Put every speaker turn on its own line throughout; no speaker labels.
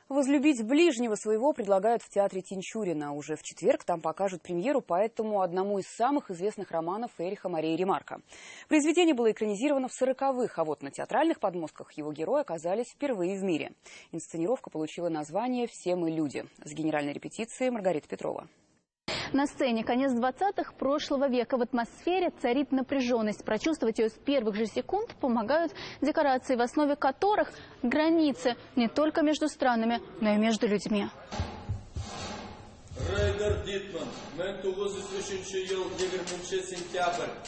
Возлюбить ближнего своего предлагают в театре Тинчурина. Уже в четверг там покажут премьеру по этому одному из самых известных романов Эриха Марии Ремарка. Произведение было экранизировано в 40-х, а вот на театральных подмостках его герои оказались впервые в мире. Инсценировка получила название «Все мы люди». С генеральной репетицией Маргарита Петрова.
На сцене конец 20-х прошлого века. В атмосфере царит напряженность. Прочувствовать ее с первых же секунд помогают декорации, в основе которых границы не только между странами, но и между людьми.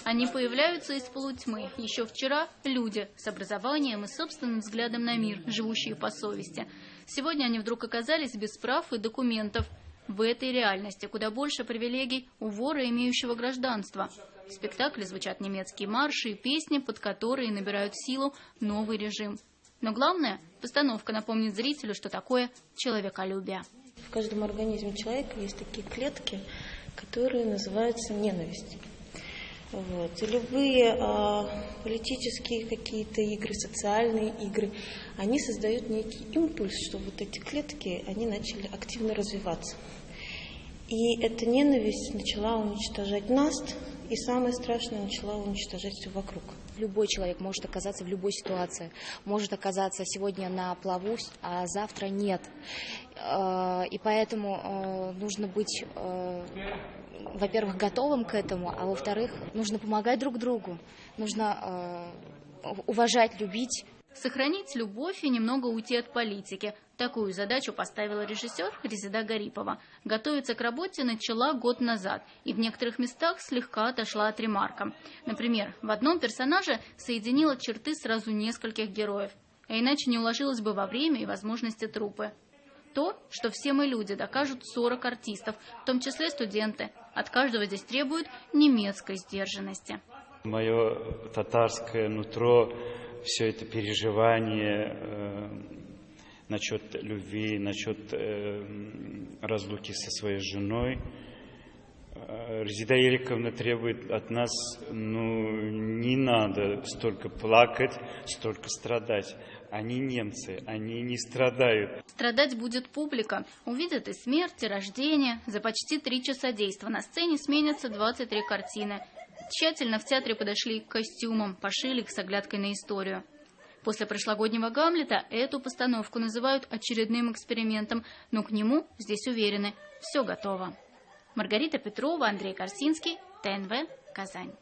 Они появляются из полутьмы. Еще вчера люди с образованием и собственным взглядом на мир, живущие по совести. Сегодня они вдруг оказались без прав и документов. В этой реальности куда больше привилегий у вора, имеющего гражданство. В спектакле звучат немецкие марши и песни, под которые набирают силу новый режим. Но главное, постановка напомнит зрителю, что такое человеколюбие.
В каждом организме человека есть такие клетки, которые называются ненависть. И любые политические какие-то игры, социальные игры, они создают некий импульс, что вот эти клетки, они начали активно развиваться. И эта ненависть начала уничтожать нас, и самое страшное, начала уничтожать все вокруг.
Любой человек может оказаться в любой ситуации, может оказаться сегодня на плаву, а завтра нет. И поэтому нужно быть, во-первых, готовым к этому, а во-вторых, нужно помогать друг другу, нужно уважать, любить.
Сохранить любовь и немного уйти от политики. Такую задачу поставила режиссер Резеда Гарипова. Готовиться к работе начала год назад и в некоторых местах слегка отошла от Ремарка. Например, в одном персонаже соединила черты сразу нескольких героев, а иначе не уложилось бы во время и возможности труппы. То, что все мы люди, докажут 40 артистов, в том числе студенты. От каждого здесь требуют немецкой сдержанности.
Мое татарское нутро, все это переживание насчет любви, насчет разлуки со своей женой. Резеда Ериковна требует от нас, не надо столько плакать, столько страдать. Они немцы, они не страдают.
Страдать будет публика. Увидят и смерть, и рождение. За почти 3 часа действа на сцене сменятся 23 картины. Тщательно в театре подошли к костюмам, пошили их с оглядкой на историю. После прошлогоднего «Гамлета» эту постановку называют очередным экспериментом, но к нему, здесь уверены, все готово. Маргарита Петрова, Андрей Корсинский, ТНВ, Казань.